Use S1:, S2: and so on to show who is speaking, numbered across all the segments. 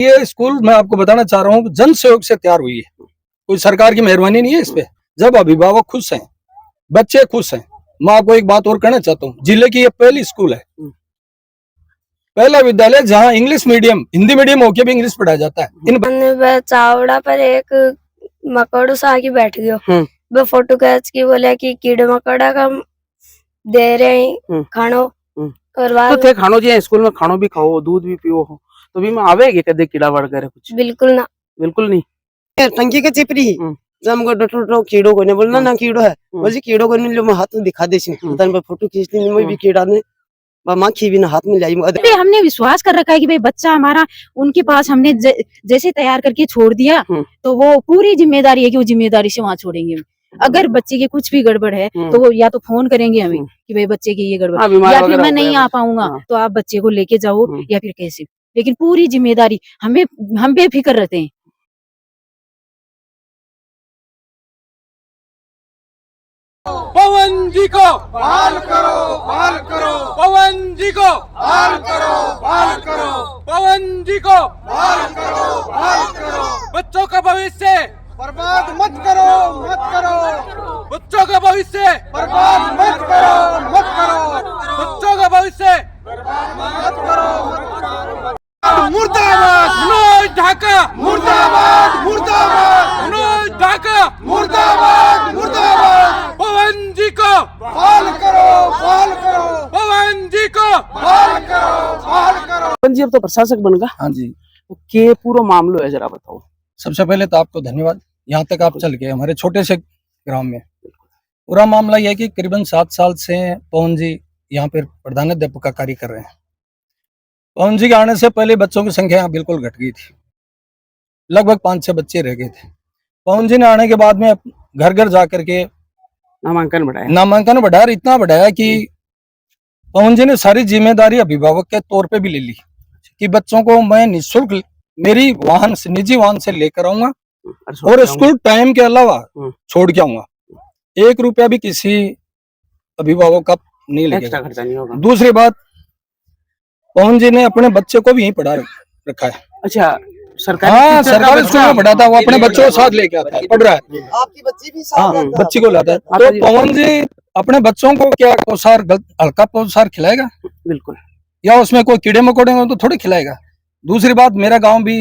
S1: ये स्कूल मैं आपको बताना चाह रहा हूँ जन सहयोग से तैयार हुई है, कोई सरकार की मेहरबानी नहीं है इस पे। जब अभिभावक खुश हैं, बच्चे खुश हैं। मैं आपको एक बात और कहना चाहता हूँ, जिले की ये पहली स्कूल है, पहला विद्यालय जहाँ इंग्लिश मीडियम, हिंदी मीडियम होके भी इंग्लिश पढ़ाया जाता है। इन
S2: चावड़ा पर एक मकड़ू सा आके बैठ गयो, वो फोटो खींच के बोला कि कीड़े मकड़ा का दे रहे हैं खानो, और
S3: तो थे खानो जी स्कूल में, खानो भी खाओ, दूध भी पियो हो, तो भी में आवेगी कदे कीड़ा वगैरह कुछ?
S2: बिल्कुल ना,
S3: बिल्कुल नहीं।
S4: टंकी के चिपरी जब हमको डॉक्टर कीड़ो को ने बोलना ना कीड़ो है, बोले कीड़ो को ने लो मैं हाथ में दिखा देसी तन पर फोटो खींचती मैं भी कीड़ा ने माखी भी ना हाथ में लाई।
S5: हमने विश्वास कर रखा है कि भाई बच्चा हमारा उनके पास हमने जैसे तैयार करके छोड़ दिया, तो वो पूरी जिम्मेदारी है कि वो जिम्मेदारी से वहाँ छोड़ेंगे। अगर बच्चे की कुछ भी गड़बड़ है तो वो या तो फोन करेंगे हमें कि भाई बच्चे की ये गड़बड़, या फिर मैं नहीं आ पाऊंगा तो आप बच्चे को लेके जाओ, या फिर कैसे। लेकिन पूरी जिम्मेदारी हम बेफिक्र रहते हैं।
S6: पवन जी को बहाल करो, बहाल करो। पवन जी को बहाल करो, बहाल करो। पवन जी को बहाल करो, बहाल करो। बच्चों का भविष्य बर्बाद मत करो, मत करो। बच्चों का भविष्य बर्बाद मत करो, मत करो। बच्चों का भविष्य बर्बाद मत करो। मुर्दाबाद मनोज ढाका, मुर्दाबाद, मुर्दाबाद मनोज ढाका, मुर्दाबाद, मुर्दाबाद। पवन जी को बहाल करो, बहाल करो। पवन जी को बहाल करो, बहाल करो।
S3: पवन जी अब तो प्रशासक बन गया।
S1: हाँ जी,
S3: तो के पूरा मामला है जरा बताओ।
S1: सबसे पहले तो आपको धन्यवाद, यहाँ तक आप चल गए हमारे छोटे से ग्राम में। पूरा मामला यह है कि करीबन 7 साल से पवन जी यहाँ पर प्रधानाध्यापक का कार्य कर रहे हैं। पवन जी के आने से पहले बच्चों की संख्या यहाँ बिल्कुल घट गई थी, लगभग 5-6 बच्चे रह गए थे। पवन जी ने आने के बाद में घर घर जाकर के नामांकन बढ़ाया, इतना बढ़ाया कि पवन जी ने सारी जिम्मेदारी अभिभावक के तौर पे भी ले ली कि बच्चों को मैं निःशुल्क मेरी वाहन से, निजी वाहन से लेकर आऊंगा और स्कूल टाइम के अलावा छोड़ के आऊंगा। 1 रुपया भी किसी अभिभावक का नहीं लगेगा। दूसरी बात, पवन जी ने अपने बच्चे को भी यहीं पढ़ा रखा है।
S3: अच्छा, सरकारी
S1: सरकारी स्कूल में पढ़ाता है, वो अपने बच्चों को साथ लेके आता है, पढ़ रहा है।
S4: आपकी बच्ची भी साथ
S1: बच्ची को लाता है। तो पवन जी अपने बच्चों को क्या पोषार, हल्का पोषार खिलाएगा?
S3: बिल्कुल।
S1: या उसमें कोई कीड़े मकोड़े हो तो थोड़ी खिलाएगा। दूसरी बात, मेरा गांव भी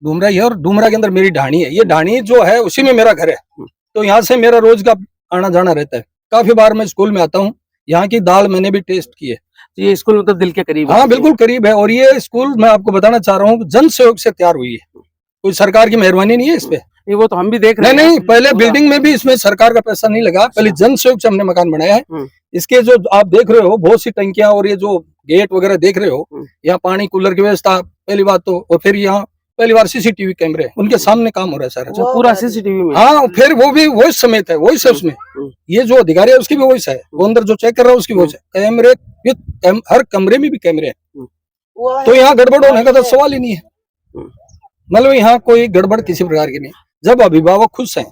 S1: डुमरा ही है और डुमरा के अंदर मेरी ढाणी है। ये ढाणी जो है उसी में मेरा घर है, तो यहाँ से मेरा रोज का आना जाना रहता है। काफी बार मैं स्कूल में आता हूँ, यहाँ की दाल मैंने भी टेस्ट की है।
S3: ये स्कूल मतलब दिल के करीब है।
S1: हाँ बिल्कुल करीब है। और ये स्कूल मैं आपको बताना चाह रहा हूँ जन सहयोग से तैयार हुई है, कोई सरकार की मेहरबानी नहीं है इस पे।
S3: वो तो हम भी देख रहे हैं।
S1: नहीं, पहले बिल्डिंग में भी इसमें सरकार का पैसा नहीं लगा, पहले जन सहयोग से हमने मकान बनाया है। इसके जो आप देख रहे हो बहुत सी टंकियां और ये जो गेट वगैरह देख रहे हो, यहाँ पानी कूलर की व्यवस्था पहली बात तो, और फिर यहाँ पहली बार सीसीटीवी कैमरे उनके सामने काम हो रहा है सारा।
S3: पूरा सीसीटीवी में?
S1: हाँ, फिर वो भी वॉइस समेत है, वॉइस है उसमें। ये जो अधिकारी है उसकी भी वॉइस है, वो अंदर जो चेक कर रहा है उसकी वॉइस है। कैमरे हर कमरे में भी कैमरे हैं, तो यहाँ गड़बड़ होने का तो सवाल ही नहीं है। मतलब यहाँ कोई गड़बड़ किसी प्रकार की नहीं। जब अभिभावक खुश हैं,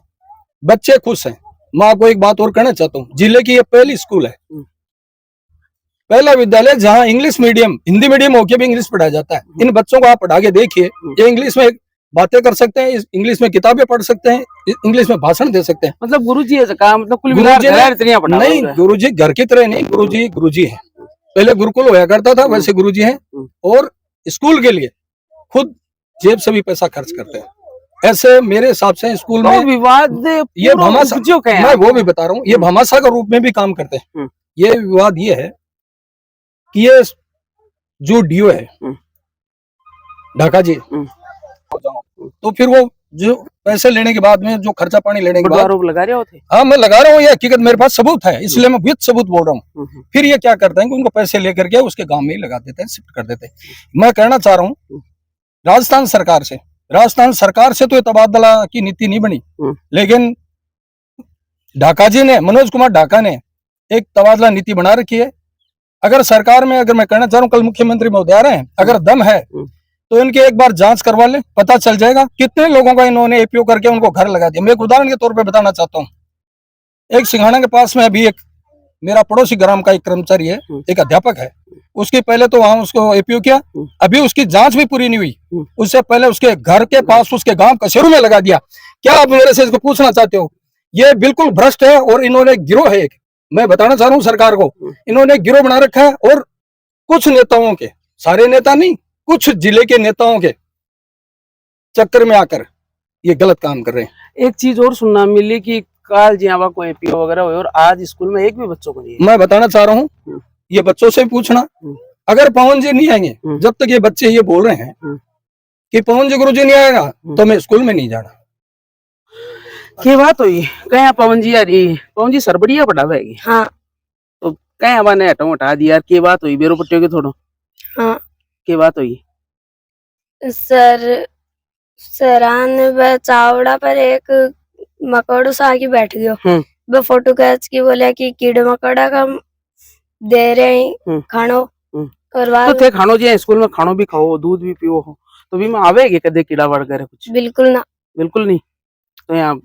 S1: बच्चे खुश हैं। मैं आपको एक बात और कहना चाहता हूँ, जिले की ये पहली स्कूल है, पहला विद्यालय जहाँ इंग्लिश मीडियम, हिंदी मीडियम होके भी इंग्लिश पढ़ाया जाता है। इन बच्चों को आप पढ़ा के देखिए, ये इंग्लिश में बातें कर सकते हैं, इंग्लिश में किताबें पढ़ सकते हैं, इंग्लिश में भाषण दे सकते हैं।
S3: मतलब गुरुजी है मतलब कुल
S1: नहीं, गुरुजी घर की तरह नहीं, गुरुजी है। पहले गुरुकुल होया करता था, वैसे गुरुजी हैं, और स्कूल के लिए खुद जेब से भी पैसा खर्च करते हैं। ऐसे मेरे हिसाब से स्कूल में
S3: विवाद
S1: ये भामाशाह, मैं वो भी बता रहा हूँ, ये भामाशाह के रूप में भी काम करते हैं। ये विवाद ये है कि ये जो डीओ है ढाका जी, तो फिर वो जो पैसे लेने के बाद में जो खर्चा पानी लेने के बाद
S3: आरोप लगा रहे होते।
S1: हाँ, मैं लगा रहा हूँ, ये हकीकत मेरे पास सबूत है, इसलिए मैं विद सबूत बोल रहा हूँ। फिर ये क्या करते हैं कि उनको पैसे लेकर के उसके गांव में ही लगा देते हैं, शिफ्ट कर देते हैं। मैं कहना चाह रहा हूँ राजस्थान सरकार से तो ये तबादला की नीति नहीं बनी, लेकिन ढाका जी ने, मनोज कुमार ढाका ने एक तबादला नीति बना रखी है। अगर सरकार में, अगर मैं कहना चाह रहा हूँ, कल मुख्यमंत्री महोदय आ रहे हैं, अगर दम है तो इनके एक बार जांच करवा ले, पता चल जाएगा कितने लोगों का इन्होंने एपीओ करके उनको घर लगा दिया। मैं एक उदाहरण के तौर पे बताना चाहता हूँ। एक सिंघाना के पास में अभी एक मेरा पड़ोसी ग्राम का एक कर्मचारी है, एक अध्यापक है, उसकी पहले तो वहां उसको एपीओ किया, अभी उसकी जांच भी पूरी नहीं हुई, उससे पहले उसके घर के पास उसके गांव कसेरू में लगा दिया। क्या आप मेरे से इसको पूछना चाहते हो? ये बिल्कुल भ्रष्ट है और इन्होंने गिरोह है एक, मैं बताना चाह रहा हूँ सरकार को, इन्होंने गिरोह बना रखा है और कुछ नेताओं के, सारे नेता नहीं, कुछ जिले के नेताओं के चक्कर में आकर ये गलत काम कर रहे हैं।
S3: एक चीज और सुनना मिली कि कल जियावा को एपीओ वगैरह हुए और आज स्कूल में एक भी बच्चों को नहीं है।
S1: मैं बताना चाह रहा हूँ, ये बच्चों से पूछना, अगर पवन जी नहीं आएंगे, जब तक ये बच्चे ये बोल रहे हैं कि पवन जी गुरुजी नहीं आएगा तो मैं स्कूल में नहीं जाना।
S3: के बात हुई कहीं पवन जी यार, पवन जी सरबड़िया पढ़ावेगी।
S2: हाँ
S3: तो कहीं अब ने हटो हटा दिया यार, के बात हुई बेरो पट्टियों के थोड़ो।
S2: हाँ
S3: के बात हुई
S2: सर, सरान व चावड़ा पर एक मकोड़ो सा आके बैठ गयो, वो फोटो खींच के बोला कि कीड़े मकोड़ा का दे रहे हैं खानो, और
S3: तो
S2: बाद
S3: थे खानो जी स्कूल में खानो भी खाओ, दूध भी पियो हो, तो भी में आवेगे कदे कीड़ा वड़ करे कुछ?
S2: बिल्कुल ना।
S3: बिल्कुल नहीं। तो यहाँ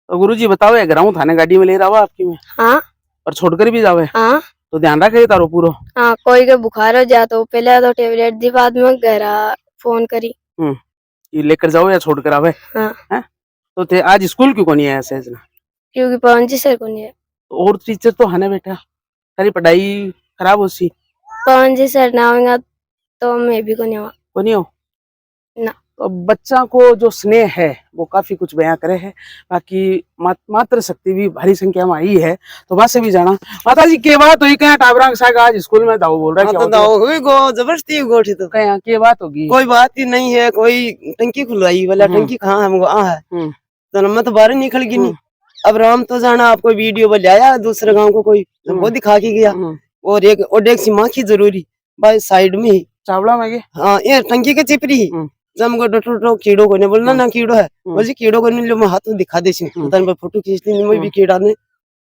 S3: तो गुरुजी बताओ ग्राउंड थाने गाड़ी में ले रहा आपकी में?
S2: हाँ
S3: और छोड़कर भी जावे?
S2: हाँ
S3: तो ध्यान रखे तारो पूरो।
S2: हाँ, कोई के बुखार हो जा तो पहले तो टेबलेट दी, बाद में घर फोन करी।
S3: ये लेकर जाओ या छोड़कर आवे?
S2: हाँ।
S3: है? तो थे आज स्कूल क्यों को नहीं आया सहज ना?
S2: क्योंकि पवन जी सर को नहीं है।
S3: और टीचर तो है ना बेटा, सारी पढ़ाई खराब हो सी।
S2: पवन जी सर ना होगा तो मैं भी को नहीं हुआ।
S3: को नहीं हो
S2: ना।
S3: तो बच्चा को जो स्नेह है वो काफी कुछ बयां करे है, बाकी मात्र शक्ति भी भारी संख्या में आई है। तो वहां से भी जाना माता जी के बात हुई क्या टाबरा साग आज स्कूल में दाऊ बोल रहा है?
S4: तो दाऊ हुई गो जबरदस्ती गोठी तो
S3: क्या के बात होगी?
S4: कोई बात ही नहीं है, कोई टंकी खुलवाई वाला टंकी कहाँ हमको है, तो मैं तो बाहर निकल गई नहीं। अब राम तो जाना आपको वीडियो बनाया दूसरे गांव को कोई वो दिखा के गया, और एक ओडेक्स माँ की जरूरी भाई साइड में ही
S3: चावड़ा में गए।
S4: हाँ ये टंकी के चिपरी जब डॉक्टर कीड़ो को नहीं बोलना ना कीड़ो है, बोल कीड़ो को नहीं लो, मैं हाथ में दिखा दे फोटो खींच ली मैं भी कीड़ा ने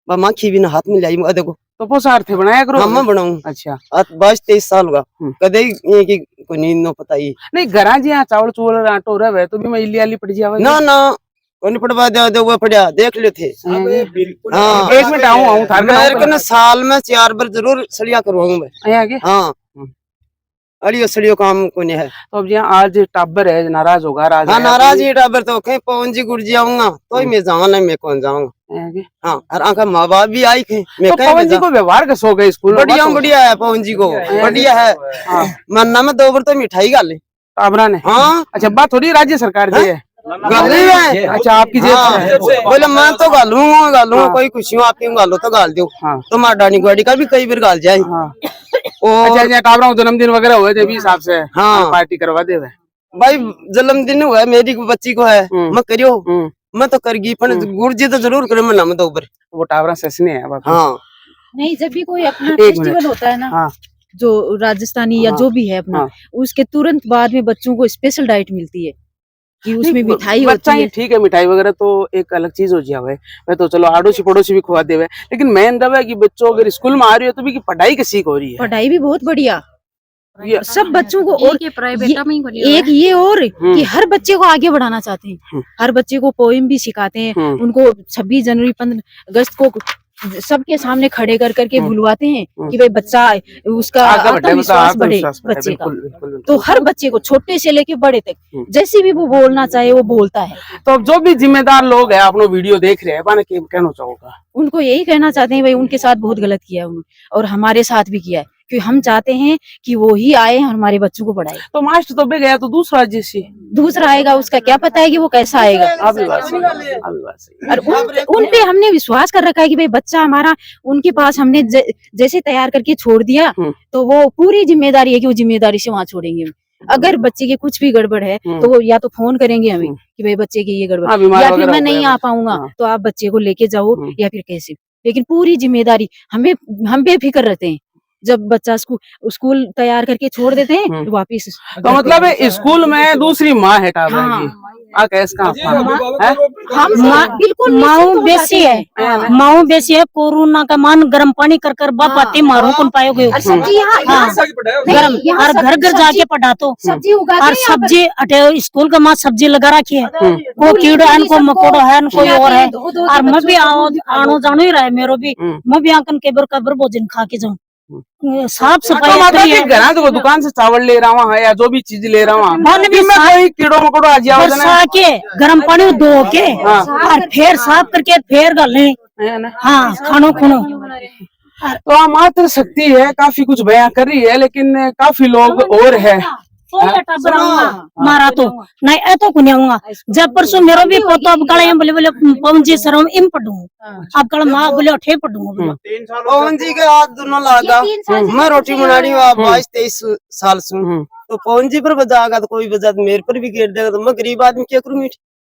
S4: माखी भी ना हाथ में लाई देखो।
S3: तो पोसार थे बनाया करो।
S4: हाँ मैं बनाऊं।
S3: अच्छा
S4: 22-23 साल का कदे ये को नींद नो पता ही
S3: नहीं घरा जी चावल चूवल आटो रहे तो भी मैं इली आली पड़ जावे
S4: ना ना कोनी पड़वा दे वो पड़ा देख ले थे।
S3: हाँ एक मिनट आऊं
S4: थारे साल में 4 बार जरूर सड़िया करवाऊं मैं
S3: आगे।
S4: हाँ अड़ियो सड़ियो काम को नहीं है।
S3: तो अब यहाँ आज टाबर है नाराज होगा राज।
S4: हाँ नाराज ही टाबर तो कहीं पवन जी गुड़ जाऊंगा तो मैं जाऊंगा नहीं, मैं कौन जाऊंगा। हाँ और आंखा माँ बाप भी आई थे।
S3: तो पवन जी को व्यवहार का शौक है स्कूल में?
S4: बढ़िया है पवन जी को, बढ़िया है। मन्ना में 2 बार तो मिठाई गाले
S3: टाबरा ने।
S4: हाँ
S3: अच्छा बात थोड़ी राज्य सरकार दी है। अच्छा आपकी जेब से
S4: बोले मैं तो गालूंगा कोई खुशी आपकी गालो तो गाल दो। तो माँ डानी गुआड़ी का भी कई बार गाल जाए।
S3: अच्छा टाबरा जन्मदिन वगैरह हुए थे भी हिसाब से
S4: हाँ
S3: पार्टी करवा दे
S4: भाई जन्मदिन हुआ मेरी बच्ची को है मैं करियो मैं तो करगी पर गुड़ जी तो जरूर करे मना में 2 बार।
S3: वो टाबरा ससने है।
S4: हाँ
S5: नहीं जब भी कोई अपना फेस्टिवल होता है ना जो राजस्थानी या जो भी है अपना, उसके तुरंत बाद में बच्चों को स्पेशल डाइट मिलती है कि उसमें मिठाई होती है।
S3: ठीक है मिठाई वगैरह तो एक अलग चीज हो जावे, मैं तो चलो आड़ोसी पड़ोसी भी खुआ देवे, लेकिन मेन दवा है कि बच्चों अगर स्कूल में आ रही हो तो भी की पढ़ाई की सीख हो रही है।
S5: पढ़ाई भी बहुत बढ़िया सब बच्चों को। और एक ये और कि हर बच्चे को आगे बढ़ाना चाहते हैं, हर बच्चे को पोएम भी सिखाते हैं, उनको 26 जनवरी 15 अगस्त को सबके सामने खड़े कर करके बुलवाते हैं कि भाई बच्चा उसका आत्मविश्वास बढ़े बच्चे का। तो हर बच्चे को छोटे से लेके बड़े तक जैसे भी वो बोलना चाहे वो बोलता है।
S3: तो अब जो भी जिम्मेदार लोग हैं अपना वीडियो देख रहे हैं कहना चाहूंगा
S5: उनको यही कहना चाहते हैं भाई उनके साथ बहुत गलत किया है और हमारे साथ भी किया है, क्योंकि हम चाहते हैं कि वो ही आए हमारे बच्चों को पढ़ाए।
S3: तो मास्टर तो बे गया तो दूसरा जैसे
S5: दूसरा आएगा उसका क्या पता है कि वो कैसा आएगा। और उन पे हमने विश्वास कर रखा है कि भाई बच्चा हमारा उनके पास हमने जैसे तैयार करके छोड़ दिया तो वो पूरी जिम्मेदारी है कि वो जिम्मेदारी से वहाँ छोड़ेंगे। अगर बच्चे की कुछ भी गड़बड़ है तो वो या तो फोन करेंगे हमें कि भाई बच्चे की ये गड़बड़, या फिर मैं नहीं आ पाऊंगा तो आप बच्चे को लेके जाओ या फिर कैसे, लेकिन पूरी जिम्मेदारी हम बेफिक्र रहते हैं। जब बच्चा स्कूल तैयार करके छोड़ देते हैं वापिस।
S3: तो मतलब स्कूल में दूसरी माँ है टाबरा की। आ कैस का
S5: बिल्कुल
S7: माऊ बेसी है, माऊ बेसी है। कोरोना का मान गर्म पानी कर कर बाप आते मारो कौन पाओगे। गरम और घर घर जाके पढ़ा तो
S5: सब्जी उगा
S7: और सब्जी अटे स्कूल का माँ सब्जी लगा रखी है। को कीड़ो है को मकोड़ो है कोई और है। और मैं भी आनो जानो ही रहा है मेरो भी। मैं भी आकर केबर कबर भोजन खा के जाऊँ। साफ
S3: तो
S7: सफाई
S3: माता
S7: करी
S3: जी
S7: है।
S3: घर तो दुकान से चावल ले रहा हूँ या जो भी चीज ले रहा हूँ
S7: मैंने भी
S3: मैं कोई कीड़ो मकोड़ो आ जाओ
S7: बरसा के गर्म पानी धो के और फिर साफ करके फिर गले। हाँ खानो खुनो
S3: तो आ मात्र शक्ति है, काफी कुछ बयां कर रही है, लेकिन काफी लोग और है।
S7: मारा तो नहीं ऐ तो कुछ आऊंगा। जब परसों मेरो भी पोतो अब कल बोले बोले पवन जी सर इम पढ़ू अब कल माँ बोले अठे पढ़ूंगा।
S4: पवन जी के हाथ दोनों लागा मैं रोटी बना रही हूँ। आप 22-23 साल से तो पवन जी पर बजागा तो कोई बजा मेरे पर भी गिर देगा तो मैं गरीब आदमी क्या करूँ।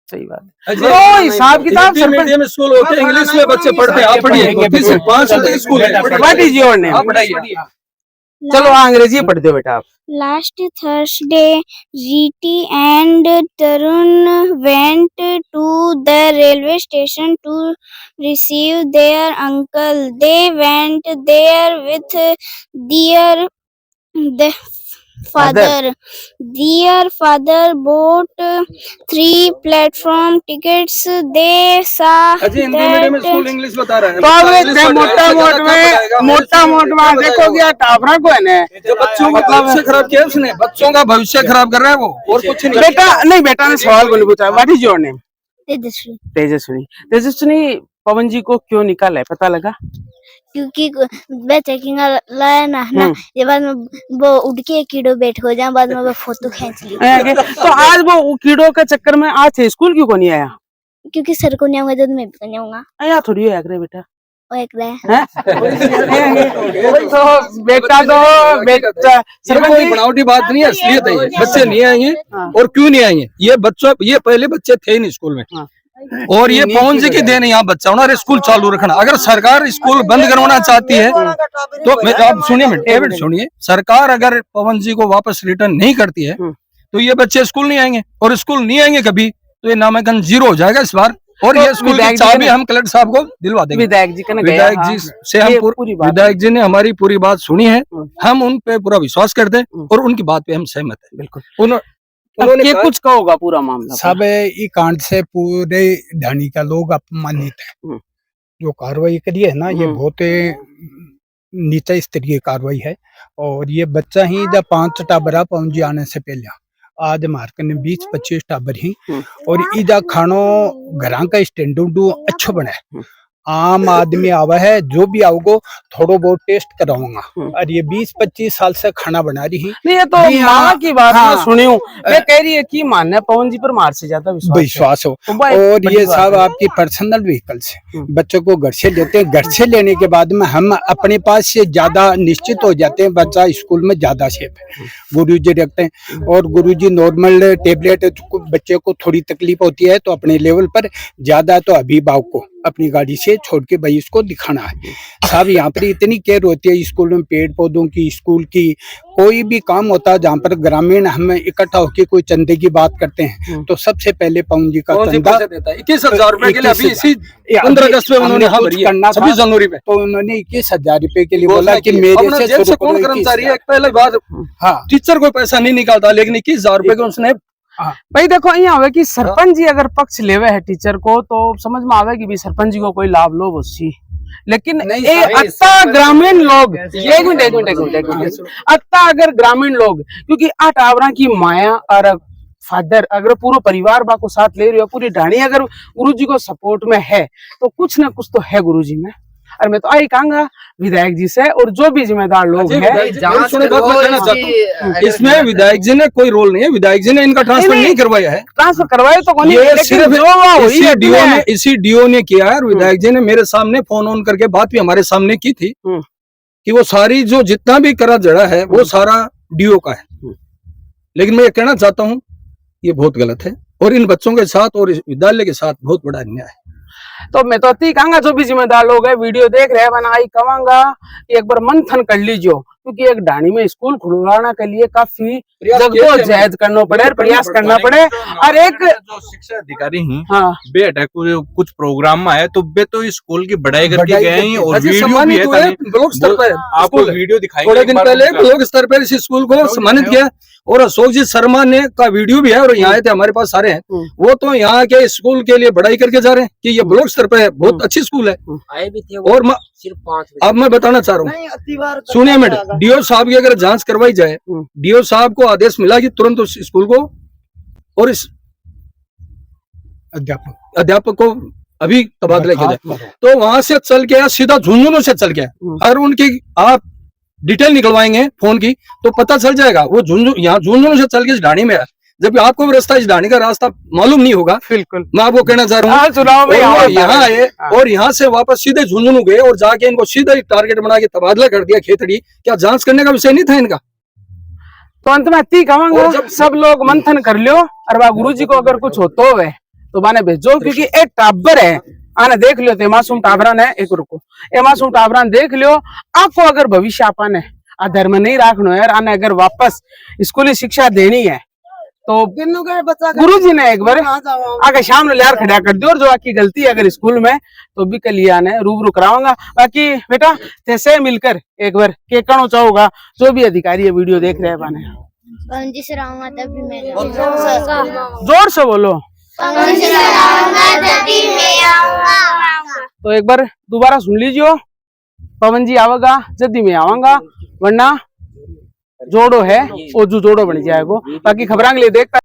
S3: सही बात। तो हिसाब किताब
S1: मीडियम स्कूल होते हैं, इंग्लिश में बच्चे पढ़ते हैं। आप पढ़िए 5 स्कूल है।
S3: What is your name? चलो अंग्रेजी पढ़ दो बेटा आप।
S2: Last Thursday, Riti and Tarun went to the railway station to receive their uncle. They went there with their father. Their father bought 3 platform tickets. They saw that
S1: English बता रहे हैं।
S3: तो अब इतने मोटा मोट में देखो क्या टाबरा को है ना
S1: जो बच्चों का भविष्य खराब किया उसने, बच्चों का भविष्य खराब कर रहा है वो, और कुछ नहीं।
S3: बेटा ने सवाल को नहीं पूछा। What is your name?
S2: Tejasvi.
S3: Tejaswini Pawan ji को क्यों निकाला है पता लगा?
S2: क्योंकि मैं चेकिंग लाया ना ये बाद में वो उड़ के कीड़ो बैठ हो जाए, बाद में वो फोटो खींच ली।
S3: तो आज वो कीड़ों के चक्कर में आज थे स्कूल क्यों को नहीं आया?
S2: क्योंकि सर को नहीं आऊंगा तो मैं भी नहीं आऊंगा।
S3: आया थोड़ी है बेटा।
S2: वो एक रहा
S3: तो बेटा
S1: सर कोई बनावटी बात नहीं है, असलियत है। बच्चे नहीं आएंगे और क्यों नहीं आएंगे? ये पहले बच्चे थे नहीं स्कूल में, और ये पवन जी की देन यहाँ बच्चा होना और स्कूल चालू रखना। अगर सरकार स्कूल बंद करवाना चाहती है तो आप सुनिए डेविड सुनिए, सरकार अगर पवन जी को वापस रिटर्न नहीं करती है तो ये बच्चे स्कूल नहीं आएंगे, और स्कूल नहीं आएंगे कभी तो ये नामांकन 0 हो जाएगा इस बार। और ये स्कूल की चाबी हम कलेक्टर साहब को दिलवा देंगे।
S3: विधायक जी
S1: से हम विधायक जी ने हमारी पूरी बात सुनी है, हम उन पे पूरा विश्वास करते हैं और उनकी बात पे हम सहमत है।
S3: बिल्कुल।
S1: उन्होंने
S3: कुछ कहोगा पूरा मामला?
S8: सब ये कांड से पूरे ढाणी का लोग अपमानित है। जो कार्रवाई करी है ना ये बहुत नीचा स्तरीय कार्रवाई है। और ये बच्चा ही जब 5 टाबरा पवन जी आने से पहले आज मार्केट में 20-25 टाबर ही, और इजा खानो घरा का स्टैंडर्ड अच्छा बना है। आम आदमी आवा है जो भी आओगो थोड़ो बहुत टेस्ट कराऊंगा। और ये 20-25 साल से खाना बना रही है।
S3: नहीं ये तो माँ की बात मैं सुनी हूँ। मैं कह रही है कि मान्य पवन जी पर मार से ज्यादा
S8: विश्वास हो। और ये सब आपकी पर्सनल व्हीकल से बच्चों को घर से लेते हैं। घर से लेने के बाद में हम अपने पास से ज्यादा निश्चित हो जाते हैं बच्चा स्कूल में ज्यादा सेफ है। गुरुजी रखते हैं और गुरुजी नॉर्मल टेबलेट बच्चे को थोड़ी तकलीफ होती है तो अपने लेवल पर, ज्यादा तो अभिभावक को अपनी गाड़ी से छोड़ के भाई इसको दिखाना है। साहब यहाँ पर इतनी केयर होती है स्कूल में, पेड़ पौधों की, स्कूल की, कोई भी काम होता है जहाँ पर ग्रामीण हम इकट्ठा होकर कोई चंदे की बात करते हैं तो सबसे पहले पवन जी का चंदा
S1: 21,000 रुपए के लिए अभी इसी 15 अगस्त में उन्होंने
S8: करना
S1: 26 जनवरी पे
S8: तो उन्होंने 21,000 रुपए के लिए बोला कि मेरे से
S1: कौन कर्मचारी है? पहले बात टीचर कोई पैसा नहीं निकालता, लेकिन 21,000 रुपए को उसने
S3: भाई देखो यहाँ आवे कि सरपंच जी अगर पक्ष लेवे है टीचर को तो समझ में आवे कि भी सरपंच जी को कोई लाभ लोग उससी, लेकिन अत्ता ग्रामीण लोग एक मिनट अत्ता अगर ग्रामीण लोग क्योंकि 8 आवरा की माया और फादर अगर पूरा परिवार बा को साथ ले रहे हो, पूरी ढाणी अगर गुरुजी को सपोर्ट में है तो कुछ ना कुछ तो है गुरुजी में। और मैं तो आई कहूंगा विधायक जी से और जो भी जिम्मेदार लोग हैं
S1: इसमें विधायक जी ने कोई रोल नहीं है। विधायक जी ने इनका ट्रांसफर नहीं करवाया है।
S3: ट्रांसफर करवाए तो
S1: ये सिर्फ इसी डीओ ने किया है। और विधायक जी ने मेरे सामने फोन ऑन करके बात भी हमारे सामने की थी कि वो सारी जो जितना भी करा जड़ा है वो सारा डीओ का है। लेकिन मैं ये कहना चाहता हूँ ये बहुत गलत है और इन बच्चों के साथ और इस विद्यालय के साथ बहुत बड़ा अन्याय है।
S3: तो मैं तो कहूंगा जो भी जिम्मेदार लोग है वीडियो देख रहे हैं मैं आई कहूंगा एक बार मंथन कर लीजिए क्योंकि एक ढाणी में स्कूल खुलवाना के लिए काफी जद्दोजहद करना पड़े, प्रयास करना पड़े। और एक
S9: जो शिक्षा अधिकारी हैं,
S3: हाँ
S9: बे अटैक कुछ प्रोग्राम में आए तो बे तो स्कूल की बढ़ाई करके गए हैं और
S1: अजी
S9: वीडियो भी
S1: सम्मानित
S9: है।
S1: हुए
S9: ताकि
S1: ब्लॉक स्तर पर
S9: आपको
S1: स्कूल है।
S9: वीडियो दिखाएंगे
S1: थोड़े
S9: एक
S1: दिन
S9: बार
S1: पहले
S9: उनका।
S1: ब्लॉक स्तर पर इस स्कूल को सम्मानित किया और अशोक जी शर्मा ने का वीडियो भी है और यहाँ आए थे, हमारे पास सारे हैं। वो तो यहाँ के स्कूल के लिए बढ़ाई करके जा रहे हैं कि ये ब्लॉक स्तर पर है, बहुत अच्छी स्कूल है।
S4: आए भी थे
S1: और
S4: सिर्फ 5
S1: अब मैं बताना चाह रहा हूँ, सुनिए मैडम, डीओ साहब की अगर जांच करवाई जाए, डीओ साहब को आदेश मिला कि तुरंत उस स्कूल को और इस अध्यापक को अभी तबादला किया जाए, तो वहां से चल के सीधा झुंझुनू से चल के अगर उनकी आप डिटेल निकलवाएंगे फोन की तो पता चल जाएगा वो यहाँ झुंझुनू से चल के इस ढाणी में है, जबकि आपको भी रास्ता इस ढाणी का रास्ता मालूम नहीं होगा।
S3: बिल्कुल
S1: मैं आपको कहना चाह रहा हूँ
S3: चुनाव में
S1: यहाँ आए और यहाँ से वापस सीधे झुंझुनू गए और जाके इनको सीधा ही टारगेट बना के तबादला कर दिया खेतड़ी। क्या जांच करने का विषय नहीं था इनका?
S3: तो अंत में इतनी कहूंगा, सब लोग मंथन कर लियो और वह गुरु जी को अगर कुछ होतो है तो माने भेजो, क्योंकि एक टाबर है आने देख लियो, तो मासूम टाबरान है, एक रुको ए मासूम टाबरान देख लियो। आपको अगर भविष्य आपने अधर्म नहीं रखना है, आने अगर वापस स्कूली शिक्षा देनी है तो गुरु जी ने एक बार आगे शाम ने लियार खड़ा कर दियो और जो आपकी गलती है अगर स्कूल में तो भी कल आने रूबरू कराऊंगा। बाकी बेटा जैसे मिलकर एक बार के कहना चाहूंगा जो भी अधिकारी है वीडियो देख रहे हैं बाने
S2: पवन जी से रहूंगा तभी मैं
S3: जोर से बोलो। तो एक बार दोबारा सुन लीजिए, पवन जी आवेगा जल्दी में आवांगा, वरना जोड़ो है वो जो जोड़ो बन जाएगा। बाकी खबरां के लिए देखता